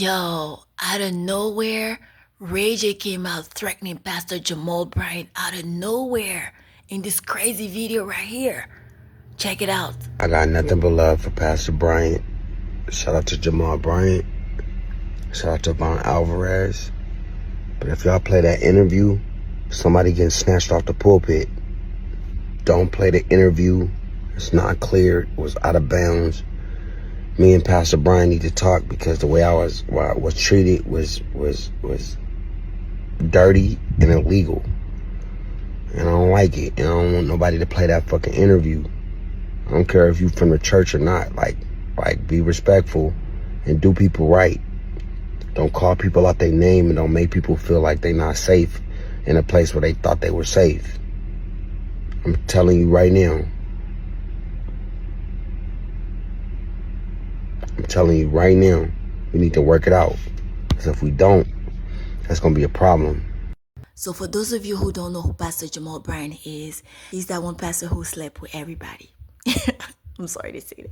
Yo, out of nowhere, Ray J came out threatening Pastor Jamal Bryant out of nowhere in this crazy video right here. Check it out. I got nothing but love for Pastor Bryant. Shout out to Jamal Bryant. Shout out to Von Alvarez. But if y'all play that interview, somebody getting snatched off the pulpit. Don't play the interview. It's not clear. It was out of bounds. Me and Pastor Bryant need to talk because the way I was treated was dirty and illegal. And I don't like it. And I don't want nobody to play that fucking interview. I don't care if you from the church or not. Like be respectful and do people right. Don't call people out their name and don't make people feel like they not safe in a place where they thought they were safe. I'm telling you right now. I'm telling you right now, we need to work it out. Because if we don't, that's going to be a problem. So for those of you who don't know who Pastor Jamal Bryant is, he's that one pastor who slept with everybody. I'm sorry to say that.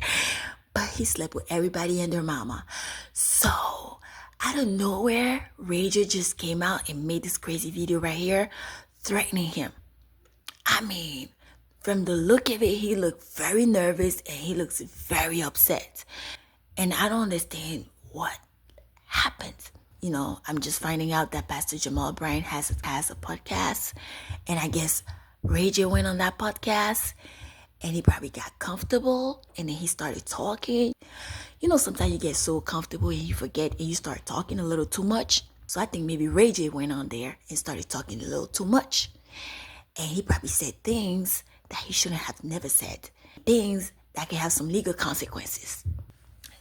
But he slept with everybody and their mama. So out of nowhere, Ray J just came out and made this crazy video right here threatening him. I mean, from the look of it, he looked very nervous and he looks very upset. And I don't understand what happened. You know, I'm just finding out that Pastor Jamal Bryant has a podcast. And I guess Ray J went on that podcast and he probably got comfortable and then he started talking. You know, sometimes you get so comfortable and you forget and you start talking a little too much. So I think maybe Ray J went on there and started talking a little too much. And he probably said things that he shouldn't have never said. Things that can have some legal consequences.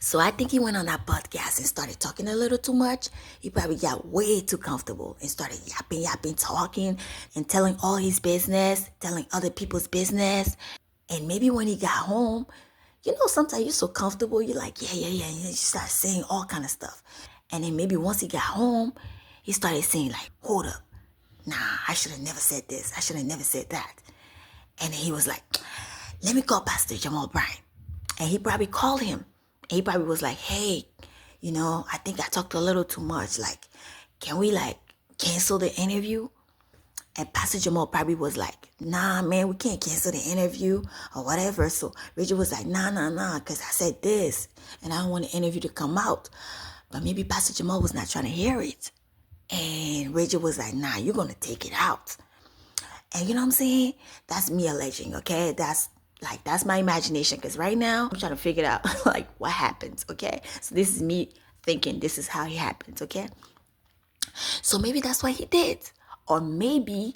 So I think he went on that podcast and started talking a little too much. He probably got way too comfortable and started yapping, talking and telling all his business, telling other people's business. And maybe when he got home, you know, sometimes you're so comfortable, you're like, yeah. And you start saying all kind of stuff. And then maybe once he got home, he started saying like, hold up. Nah, I should have never said this. I should have never said that. And then he was like, let me call Pastor Jamal Bryant. And he probably called him. And he probably was like, hey, you know, I think I talked a little too much. Like, can we like cancel the interview? And Pastor Jamal probably was like, nah, man, we can't cancel the interview or whatever. So Rachel was like, nah, because I said this and I don't want the interview to come out. But maybe Pastor Jamal was not trying to hear it. And Rachel was like, nah, you're going to take it out. And you know what I'm saying? That's me alleging, okay? That's my imagination. Because right now, I'm trying to figure it out, like, what happens, okay? So this is me thinking this is how it happens, okay? So maybe that's what he did. Or maybe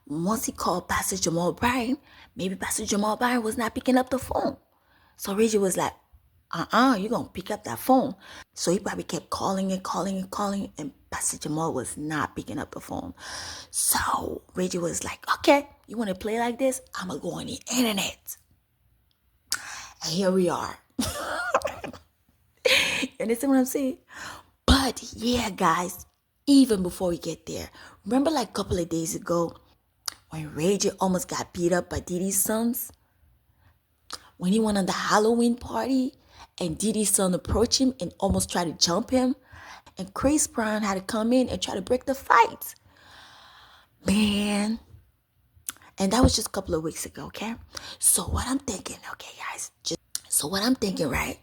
once he called Pastor Jamal Bryant, maybe Pastor Jamal Bryant was not picking up the phone. So Reggie was like, you're going to pick up that phone. So he probably kept calling, and Pastor Jamal was not picking up the phone. So Reggie was like, okay, you want to play like this? I'm going to go on the internet. And here we are. You understand what I'm saying? But yeah, guys, even before we get there, remember like a couple of days ago when Ray J almost got beat up by Diddy's sons? When he went on the Halloween party and Diddy's son approached him and almost tried to jump him, and Chris Brown had to come in and try to break the fight. Man. And that was just a couple of weeks ago, okay? So what I'm thinking, okay, guys, right?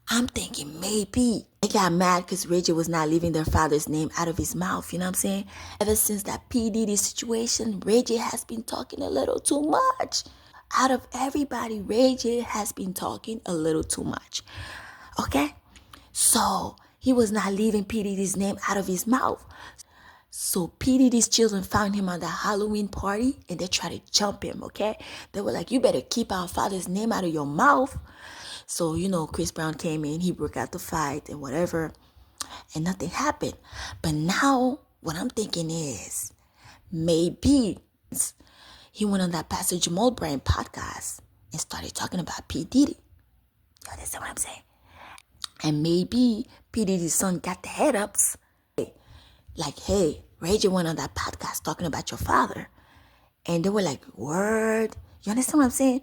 I'm thinking maybe they got mad because Ray J was not leaving their father's name out of his mouth, you know what I'm saying? Ever since that pdid situation, Ray J has been talking a little too much. Out of everybody, Ray J has been talking a little too much, okay? So he was not leaving pdid's name out of his mouth. So pdid's children found him at the Halloween party and they tried to jump him, okay? They were like, you better keep our father's name out of your mouth. So, you know, Chris Brown came in, he broke out the fight and whatever, and nothing happened. But now what I'm thinking is maybe he went on that Pastor Jamal Bryant podcast and started talking about pdiddy. You understand what I'm saying? And maybe pdid's son got the head ups. Like, hey, Ray J went on that podcast talking about your father. And they were like, word. You understand what I'm saying?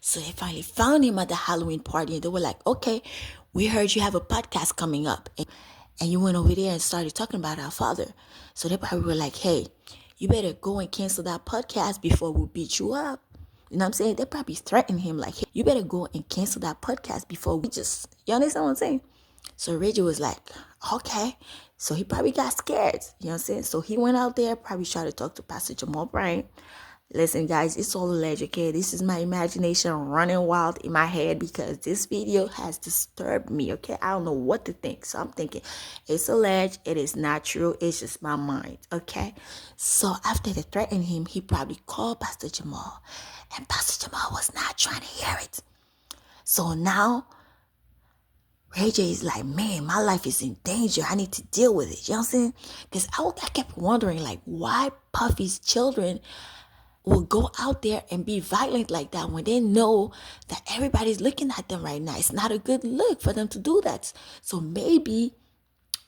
So they finally found him at the Halloween party. And they were like, okay, we heard you have a podcast coming up. and you went over there and started talking about our father. So they probably were like, hey, you better go and cancel that podcast before we beat you up. You know what I'm saying? They probably threatened him like, hey, you better go and cancel that podcast before we just, you understand what I'm saying? So Reggie was like, okay. So he probably got scared. You know what I'm saying? So he went out there, probably tried to talk to Pastor Jamal Bryant. Listen, guys, it's all alleged, okay? This is my imagination running wild in my head because this video has disturbed me, okay? I don't know what to think. So I'm thinking it's alleged. It is not true. It's just my mind, okay? So after they threatened him, he probably called Pastor Jamal. And Pastor Jamal was not trying to hear it. So now rayj is like, man, my life is in danger. I need to deal with it. You know what I'm saying? Because I kept wondering, like, why Puffy's children will go out there and be violent like that when they know that everybody's looking at them right now. It's not a good look for them to do that. So maybe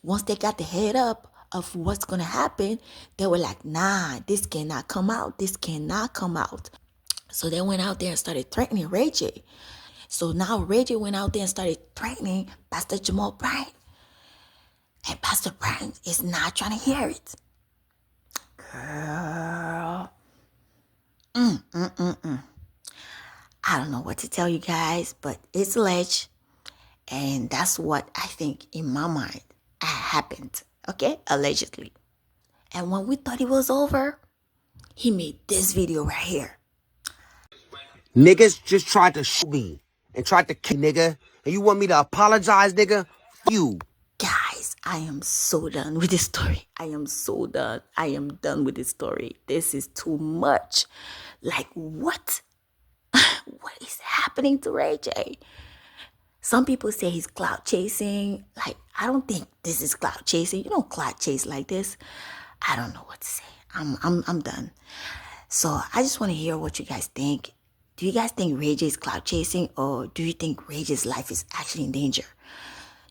once they got the head up of what's going to happen, they were like, nah, this cannot come out. This cannot come out. So they went out there and started threatening rayj. So now rayj went out there and started threatening Pastor Jamal Bryant. And Pastor Bryant is not trying to hear it. Girl. I don't know what to tell you guys, but it's alleged. And that's what I think in my mind happened. Okay? Allegedly. And when we thought it was over, he made this video right here. Niggas just tried to shoot me and tried to kill me, nigga. And you want me to apologize, nigga? F you. Guys, I am so done with this story. I am so done. I am done with this story. This is too much. Like, what? What is happening to rayj? Some people say he's clout chasing. Like, I don't think this is clout chasing. You don't clout chase like this. I don't know what to say. I'm done. So I just want to hear what you guys think. Do you guys think rayj is clout chasing, or do you think rayj's life is actually in danger?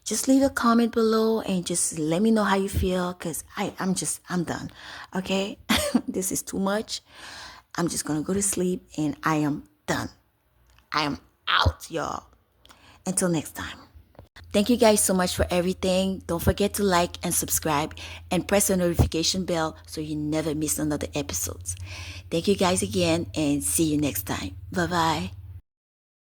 Just leave a comment below and just let me know how you feel, because I'm done. Okay? This is too much. I'm just going to go to sleep and I am done. I am out, y'all. Until next time. Thank you guys so much for everything. Don't forget to like and subscribe and press the notification bell so you never miss another episode. Thank you guys again and see you next time. Bye-bye.